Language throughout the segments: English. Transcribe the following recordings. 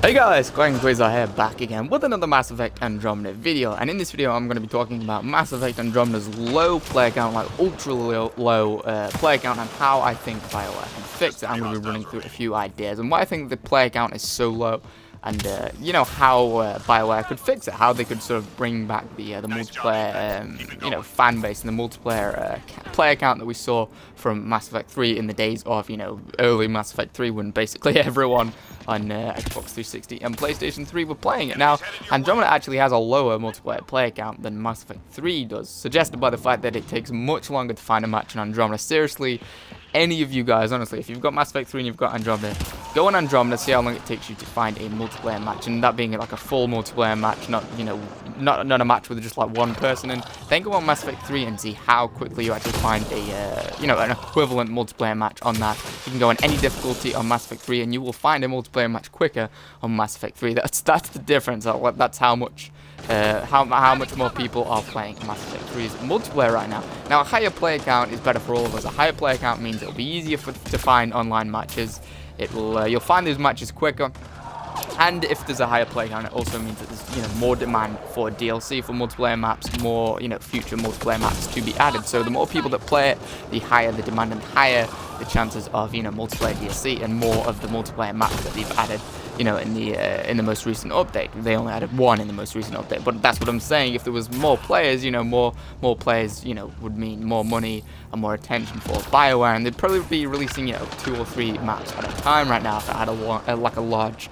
Hey guys, Quasar here, back again with another Mass Effect Andromeda video, and in this video I'm going to be talking about Mass Effect Andromeda's low player count, like ultra low player count, and how I think BioWare can fix it. I'm going to be running through a few ideas and why I think the player count is so low, and you know, how BioWare could fix it, how they could sort of bring back the multiplayer, you know, fan base and the multiplayer player count that we saw from Mass Effect 3 in the days of, you know, early Mass Effect 3, when basically everyone on Xbox 360 and PlayStation 3 were playing it. Now, Andromeda actually has a lower multiplayer player count than Mass Effect 3 does, suggested by the fact that it takes much longer to find a match in Andromeda. Seriously, any of you guys, honestly, if you've got Mass Effect 3 and you've got Andromeda, go on Andromeda, see how long it takes you to find a multiplayer match, and that being like a full multiplayer match, not, you know, not a match with just like one person, and then go on Mass Effect 3 and see how quickly you actually find a, you know, an equivalent multiplayer match on that. You can go on any difficulty on Mass Effect 3 and you will find a multiplayer match quicker on Mass Effect 3. That's the difference. That's how much how much more people are playing Mass Effect 3's multiplayer right now. Now, a higher player count is better for all of us. A higher player count means it'll be easier to find online matches. It will you'll find those matches quicker. And if there's a higher player count, it also means that there's, you know, more demand for DLC, for multiplayer maps, more, you know, future multiplayer maps to be added. So the more people that play it, the higher the demand and higher the chances of, you know, multiplayer DLC and more of the multiplayer maps that they've added, you know, in the most recent update. They only added one in the most recent update, but that's what I'm saying. If there was more players, you know, more players, you know, would mean more money and more attention for BioWare, and they'd probably be releasing, you know, 2 or 3 maps at a time right now if it had like a large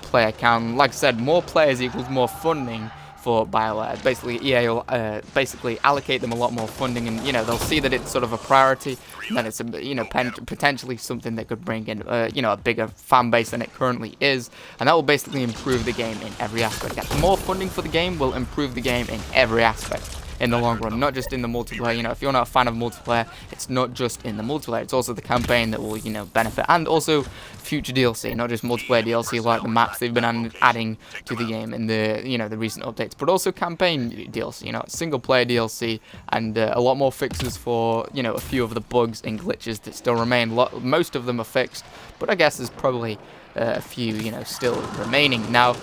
player count. Like I said, more players equals more funding for BioWare. Basically, EA will basically allocate them a lot more funding, and, you know, they'll see that it's sort of a priority, and that it's a, you know, potentially something that could bring in, you know, a bigger fan base than it currently is, and that will basically improve the game in every aspect. More funding for the game will improve the game in every aspect in the long run, not just in the multiplayer. You know, if you're not a fan of multiplayer, it's not just in the multiplayer, it's also the campaign that will, you know, benefit, and also future DLC, not just multiplayer DLC like the maps they've been adding to the game in the, you know, the recent updates, but also campaign DLC, you know, single player DLC, and a lot more fixes for, you know, a few of the bugs and glitches that still remain. Most of them are fixed, but I guess there's probably a few, you know, still remaining. Now,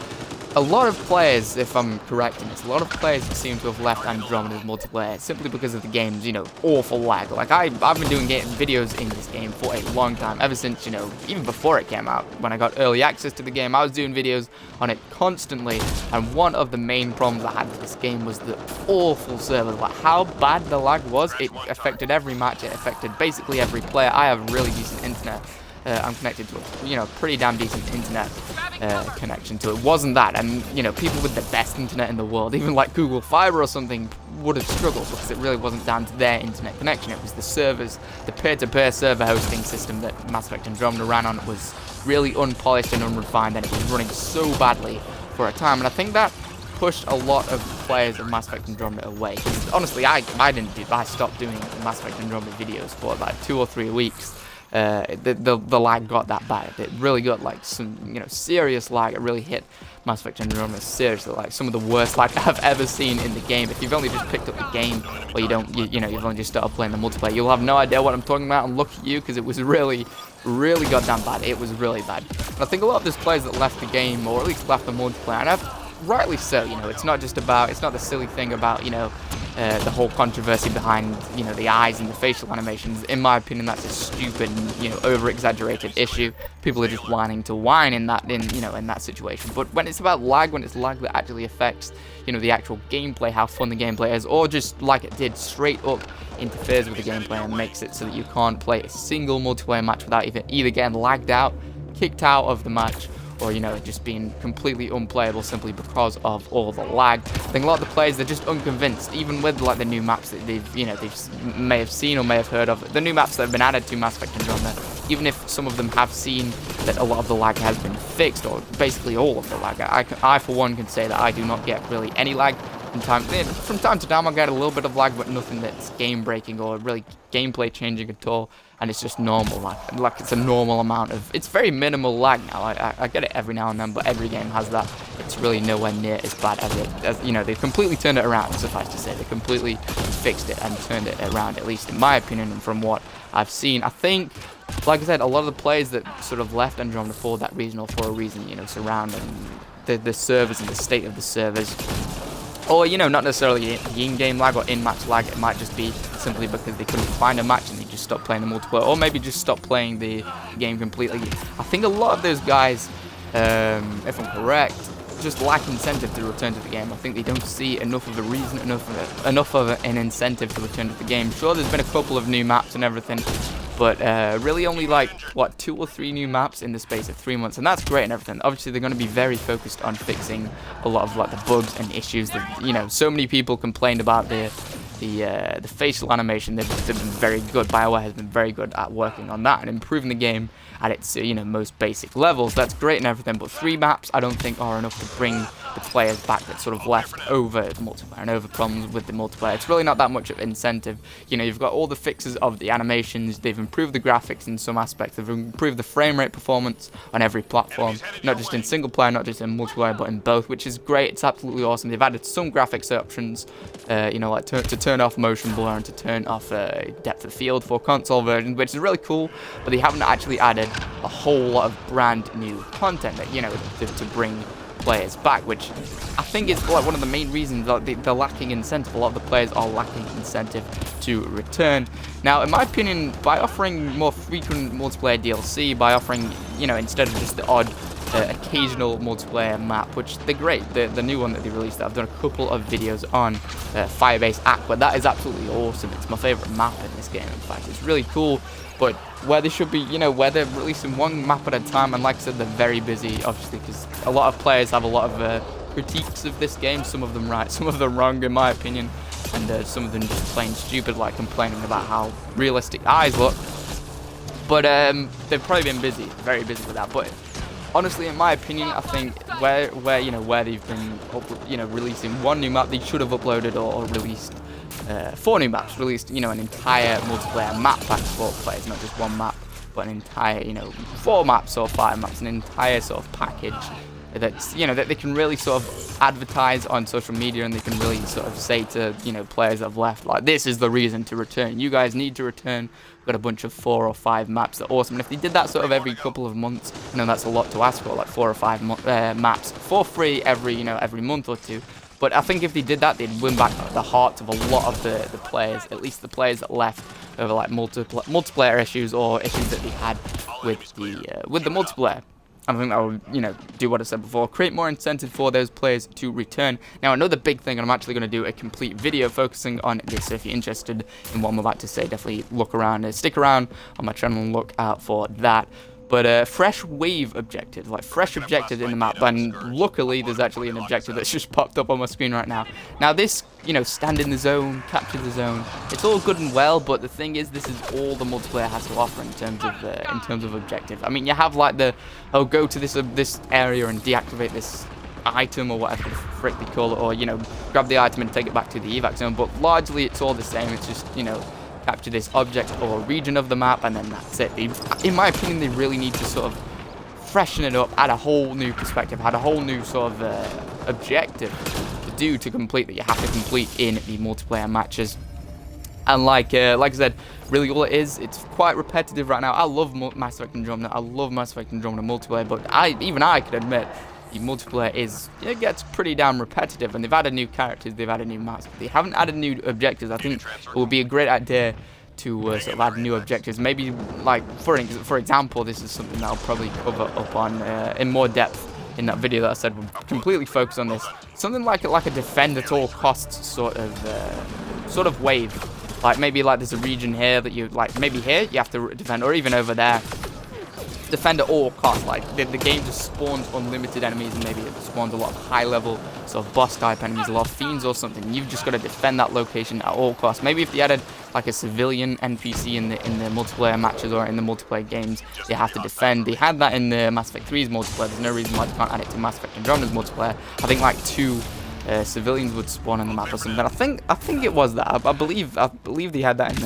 a lot of players, if I'm correct in this, a lot of players seem to have left Andromeda's multiplayer simply because of the game's, you know, awful lag. Like, I've been doing videos in this game for a long time, ever since, you know, even before it came out. When I got early access to the game, I was doing videos on it constantly, and one of the main problems I had with this game was the awful server. Like, how bad the lag was. It affected every match, it affected basically every player. I have really decent internet. I'm connected to a, you know, pretty damn decent internet connection to it. Wasn't that, and, you know, people with the best internet in the world, even like Google Fiber or something, would have struggled, because it really wasn't down to their internet connection. It was the servers, the peer-to-peer server hosting system that Mass Effect Andromeda ran on was really unpolished and unrefined, and it was running so badly for a time. And I think that pushed a lot of players of Mass Effect Andromeda away. Because honestly, I stopped doing Mass Effect Andromeda videos for about 2 or 3 weeks. The lag got that bad. It really got, like, some, you know, serious lag. It really hit Mass Effect Andromeda seriously, like some of the worst lag I've ever seen in the game. If you've only just picked up the game, or you know, you've only just started playing the multiplayer, you'll have no idea what I'm talking about, and look at you, because it was really goddamn bad. It was really bad. And I think a lot of those players that left the game, or at least left the multiplayer, and rightly so, you know, it's not the silly thing about, you know, the whole controversy behind, you know, the eyes and the facial animations. In my opinion, that's a stupid, you know, over-exaggerated issue. People are just whining to whine in that situation. But when it's about lag, when it's lag that actually affects, you know, the actual gameplay, how fun the gameplay is, or just like it did, straight up interferes with the gameplay and makes it so that you can't play a single multiplayer match without either getting lagged out, kicked out of the match, or, you know, just being completely unplayable simply because of all the lag. I think a lot of the players, they're just unconvinced, even with, like, the new maps that they may have seen or may have heard of. The new maps that have been added to Mass Effect Andromeda, even if some of them have seen that a lot of the lag has been fixed, or basically all of the lag, I for one can say that I do not get really any lag. From time to time I'll get a little bit of lag, but nothing that's game breaking or really gameplay changing at all, and it's just normal lag. Like, it's a normal amount of, it's very minimal lag now. I get it every now and then, but every game has that. it's really nowhere near as bad as you know, they've completely turned it around, suffice to say. They completely fixed it and turned it around, at least in my opinion and from what I've seen. I think, like I said, a lot of the players that sort of left Andromeda for that reason or for a reason, you know, surrounding the servers and the state of the servers, or, you know, not necessarily the in-game lag or in-match lag. It might just be simply because they couldn't find a match and they just stopped playing the multiplayer, or maybe just stopped playing the game completely. I think a lot of those guys, if I'm correct, just lack incentive to return to the game. I think they don't see enough of a reason, enough of an incentive to return to the game. Sure, there's been a couple of new maps and everything, but really only like, what, 2 or 3 new maps in the space of 3 months, and that's great and everything. Obviously, they're going to be very focused on fixing a lot of like the bugs and issues that, you know, so many people complained about the facial animation. They've been very good. BioWare has been very good at working on that and improving the game at its, you know, most basic levels. That's great and everything, but 3 maps I don't think are enough to bring the players back that sort of left over the multiplayer and over problems with the multiplayer. It's really not that much of incentive. You know, you've got all the fixes of the animations, they've improved the graphics in some aspects, they've improved the frame rate performance on every platform, not just in single player, not just in multiplayer, but in both, which is great. It's absolutely awesome. They've added some graphics options, you know, like to turn off motion blur and to turn off depth of field for console versions, which is really cool, but they haven't actually added a whole lot of brand new content that, you know, to bring players back, which I think is like one of the main reasons that they're lacking incentive. A lot of the players are lacking incentive to return. Now, in my opinion, by offering more frequent multiplayer DLC, by offering, you know, instead of just the odd occasional multiplayer map, which they're great, the new one that they released, I've done a couple of videos on Firebase Aqua. That is absolutely awesome. It's my favorite map in this game, in fact. It's really cool, but where they should be, you know, where they're releasing one map at a time, and like I said, they're very busy, obviously, because a lot of players have a lot of critiques of this game, some of them right, some of them wrong, in my opinion, and some of them just plain stupid, like complaining about how realistic eyes look. But they've probably been busy, very busy with that. But honestly, in my opinion, I think where they've been, you know, releasing one new map, they should have uploaded or released 4 new maps, released, you know, an entire multiplayer map pack for players, not just one map, but an entire, you know, 4 maps or 5 maps, an entire sort of package that's, you know, that they can really sort of advertise on social media, and they can really sort of say to, you know, players that have left, like, this is the reason to return. You guys need to return. We've got a bunch of 4 or 5 maps that are awesome. And if they did that sort of every couple of months, I know that's a lot to ask for, like 4 or 5 maps for free every month or 2. But I think if they did that, they'd win back the hearts of a lot of the players, at least the players that left over like multiplayer issues or issues that they had with the multiplayer. I think that would, you know, do what I said before, create more incentive for those players to return. Now, another big thing, and I'm actually going to do a complete video focusing on this, so if you're interested in what I'm about to say, definitely look around and stick around on my channel and look out for that. But fresh wave objectives, like fresh objectives in the map, and luckily there's actually an objective that's just popped up on my screen right now. Now this, you know, stand in the zone, capture the zone, it's all good and well, but the thing is, this is all the multiplayer has to offer in terms of objective. I mean, you have like the, oh, go to this area and deactivate this item or whatever the frick they call it, or, you know, grab the item and take it back to the evac zone, but largely it's all the same. It's just, you know, capture this object or region of the map, and then that's it. In my opinion, they really need to sort of freshen it up, add a whole new perspective, add a whole new sort of objective to complete that you have to complete in the multiplayer matches. And like I said, really all it is, it's quite repetitive right now. I love Mass Effect Andromeda. I love Mass Effect Andromeda multiplayer, but even I could admit the multiplayer it gets pretty damn repetitive, and they've added new characters, they've added new maps, but they haven't added new objectives. I think it would be a great idea to sort of add new objectives. Maybe, like, for example, this is something that I'll probably cover up on in more depth in that video that I said would completely focus on this. Something like a defend at all costs sort of wave. Like, maybe like there's a region here that you, like, maybe here you have to defend, or even over there. Defend at all costs. Like, the game just spawns unlimited enemies, and maybe it spawns a lot of high-level sort of boss-type enemies, a lot of fiends or something. You've just got to defend that location at all costs. Maybe if they added like a civilian NPC in the multiplayer matches or in the multiplayer games, they have to defend. They had that in the Mass Effect 3's multiplayer. There's no reason why they can't add it to Mass Effect Andromeda's multiplayer. I think like 2 civilians would spawn on the map or something. I think it was that. I believe they had that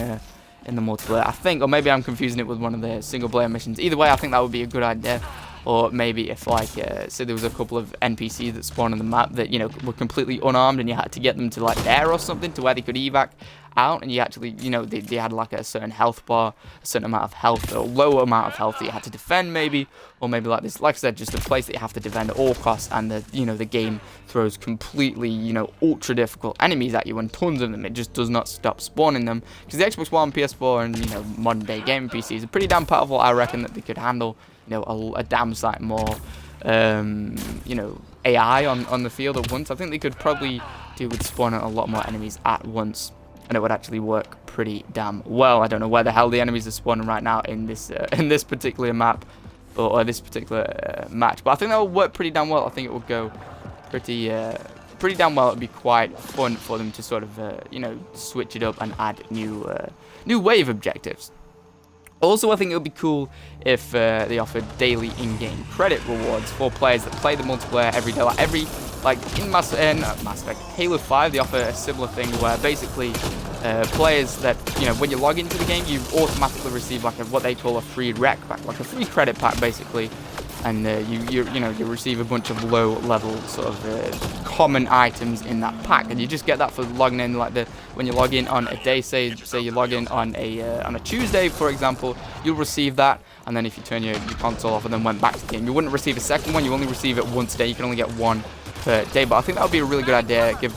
in the multiplayer, I think, or maybe I'm confusing it with one of the single player missions. Either way, I think that would be a good idea. or maybe if like say there was a couple of NPCs that spawned on the map that, you know, were completely unarmed and you had to get them to like there or something to where they could evac out, and you actually, you know, they had like a certain health bar, a certain amount of health, or lower amount of health that you had to defend maybe, or maybe like this, like I said, just a place that you have to defend at all costs, and the, you know, the game throws completely, you know, ultra difficult enemies at you and tons of them. It just does not stop spawning them, because the Xbox One, PS4, and, you know, modern day gaming PCs are pretty damn powerful. I reckon that they could handle, you know, a damn sight more, you know, AI on the field at once. I think they could probably do with spawning a lot more enemies at once, and it would actually work pretty damn well. I don't know where the hell the enemies are spawning right now in this particular map, or this particular match, but I think that will work pretty damn well. I think it will go pretty damn well. It'd be quite fun for them to sort of you know, switch it up and add new wave objectives. Also, I think it would be cool if they offered daily in-game credit rewards for players that play the multiplayer every day. Like in Mass Effect, Halo 5, they offer a similar thing where basically players that, you know, when you log into the game, you automatically receive like what they call a free rec pack, like a free credit pack basically, and you receive a bunch of low-level sort of common items in that pack, and you just get that for logging in. Like when you log in on a day, say you log in on a Tuesday, for example, you'll receive that, and then if you turn your console off and then went back to the game, you wouldn't receive a second one. You only receive it once a day. You can only get one per day, but I think that would be a really good idea. Give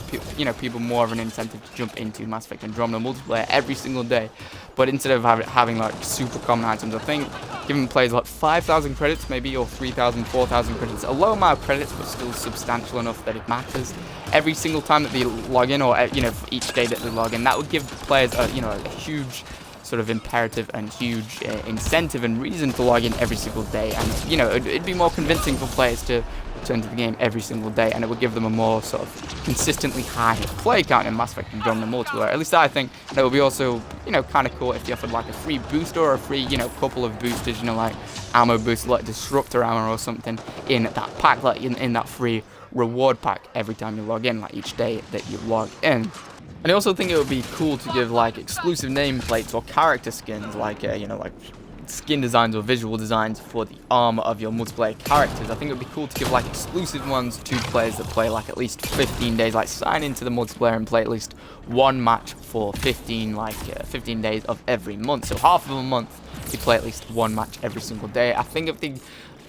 people more of an incentive to jump into Mass Effect Andromeda multiplayer every single day. But instead of having like super common items, I think giving players like 5,000 credits maybe, or 3,000, 4,000 credits, a low amount of credits but still substantial enough that it matters every single time that they log in, or, you know, for each day that they log in. That would give players a huge sort of imperative and huge incentive and reason to log in every single day, and, you know, it'd be more convincing for players to return to the game every single day, and it would give them a more sort of consistently high play count in Mass Effect Andromeda multiplayer. At least I think. And it would be also, you know, kind of cool if they offered like a free booster or a free, you know, couple of boosters, you know, like ammo booster, like disruptor ammo or something in that pack, like in that free reward pack every time you log in, like each day that you log in. And I also think it would be cool to give like exclusive nameplates or character skins, like you know, like skin designs or visual designs for the armor of your multiplayer characters. I think it would be cool to give like exclusive ones to players that play like at least 15 days, like sign into the multiplayer and play at least one match for 15 days of every month. So half of a month you play at least one match every single day. I think if they,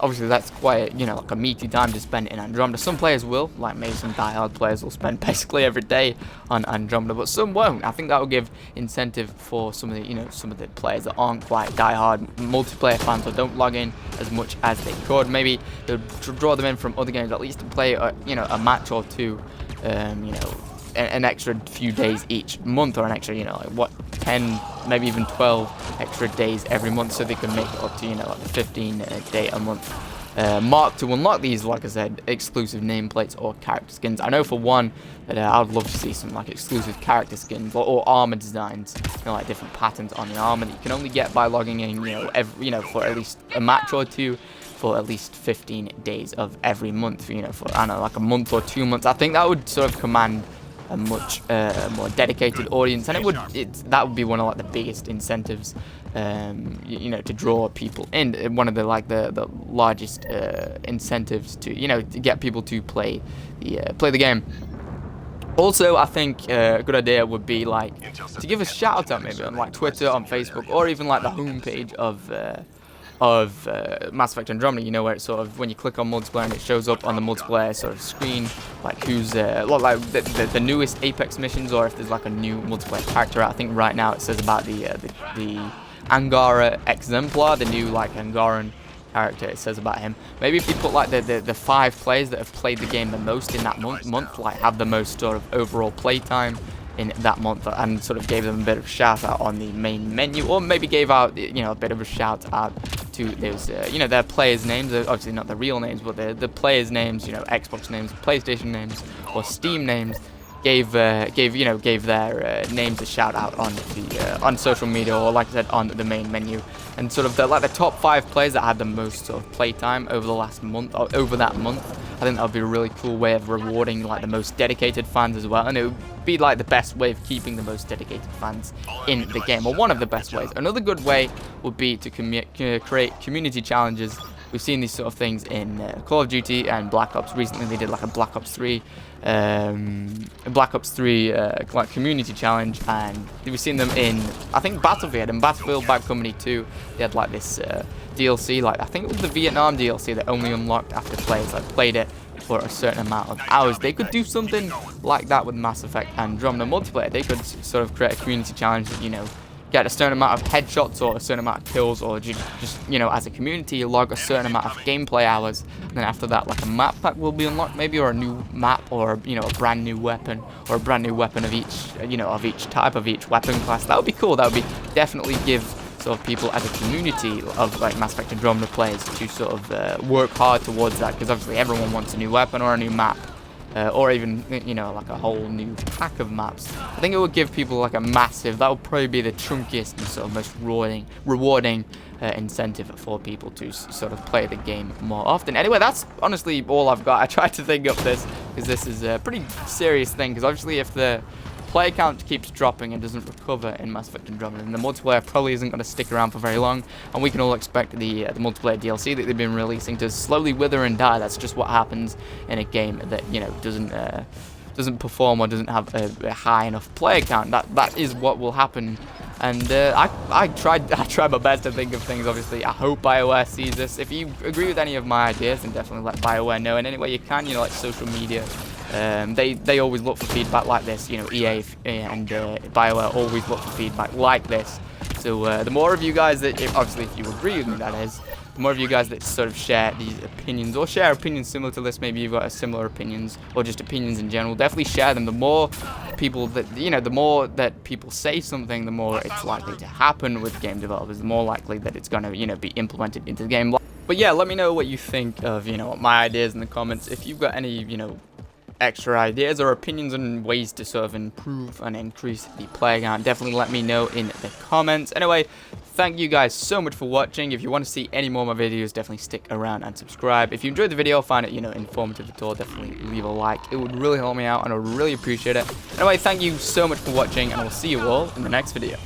obviously that's quite, you know, like a meaty time to spend in Andromeda. Some players will, like maybe some diehard players will spend basically every day on Andromeda, but some won't. I think that will give incentive for some of the, you know, some of the players that aren't quite diehard multiplayer fans or don't log in as much as they could. Maybe they'll draw them in from other games, at least to play you know, a match or two, you know, an extra few days each month, or an extra, you know, like what, 10, maybe even 12 extra days every month, so they can make it up to, you know, like the 15 day a month mark to unlock these, like I said, exclusive nameplates or character skins. I know for one that I'd love to see some like exclusive character skins or armor designs, you know, like different patterns on the armor that you can only get by logging in, you know, for at least a match or two, for at least 15 days of every month, you know, for, I don't know, like a month or 2 months. I think that would sort of command a much more dedicated audience, and that would be one of like the biggest incentives, you know, to draw people in. One of the largest incentives to, you know, to get people to play the game. Also, I think a good idea would be like to give a shout out maybe on like Twitter, on Facebook, or even like the homepage of Mass Effect Andromeda, you know, where it's sort of when you click on multiplayer and it shows up on the multiplayer sort of screen, like who's like the newest Apex missions, or if there's like a new multiplayer character out. I think right now it says about the Angara Exemplar, the new like Angaran character. It says about him. Maybe if you put like the 5 players that have played the game the most in that month, like have the most sort of overall play time in that month, and sort of gave them a bit of a shout out on the main menu, or maybe gave out, you know, a bit of a shout out to those, you know, their players' names, obviously not the real names, but the players' names, you know, Xbox names, PlayStation names, or Steam names, gave their names a shout out on social media, or like I said, on the main menu, and sort of the top 5 players that had the most sort of play time over the last month, or over that month. I think that would be a really cool way of rewarding like the most dedicated fans as well, and it would be like the best way of keeping the most dedicated fans in the game, or one of the best ways. Another good way would be to create community challenges We've seen these sort of things in Call of Duty and Black Ops. Recently they did like a Black Ops 3 like community challenge, and we've seen them in, I think, Battlefield and Battlefield Bad Company 2. They had like this DLC, like I think it was the Vietnam DLC, that only unlocked after players like played it for a certain amount of hours. They could do something like that with Mass Effect Andromeda multiplayer. They could sort of create a community challenge that, you know, get a certain amount of headshots or a certain amount of kills, or just you know, as a community log a certain amount of gameplay hours, and then after that like a map pack will be unlocked maybe, or a new map, or you know, a brand new weapon, or a brand new weapon of each, you know, of each type, of each weapon class. That would be cool. That would be definitely give sort of people as a community of like Mass Effect Andromeda players to sort of work hard towards that, because obviously everyone wants a new weapon or a new map. Or even, you know, like a whole new pack of maps. I think it would give people like a massive, that would probably be the chunkiest and sort of most rewarding incentive for people to sort of play the game more often. Anyway, that's honestly all I've got. I tried to think of this because this is a pretty serious thing, because obviously if the player count keeps dropping and doesn't recover in Mass Effect Andromeda, and the multiplayer probably isn't going to stick around for very long, and we can all expect the multiplayer DLC that they've been releasing to slowly wither and die. That's just what happens in a game that, you know, doesn't perform or doesn't have a high enough player count. That is what will happen. And I tried my best to think of things. Obviously, I hope BioWare sees this. If you agree with any of my ideas, then definitely let BioWare know in any way you can. You know, like social media. They always look for feedback like this. You know, EA and BioWare always look for feedback like this. So the more of you guys that, obviously if you agree with me, that is, the more of you guys that sort of share these opinions, or share opinions similar to this, maybe you've got similar opinions, or just opinions in general, definitely share them. The more people that, you know, the more that people say something, the more it's likely to happen with game developers, the more likely that it's going to, you know, be implemented into the game. But yeah, let me know what you think of, you know, my ideas in the comments. If you've got any, you know, extra ideas or opinions on ways to sort of improve and increase the player count, definitely let me know in the comments. Anyway, thank you guys so much for watching. If you want to see any more of my videos, definitely stick around and subscribe. If you enjoyed the video, find it, you know, informative at all, definitely leave a like. It would really help me out and I would really appreciate it. Anyway, thank you so much for watching, and I will see you all in the next video.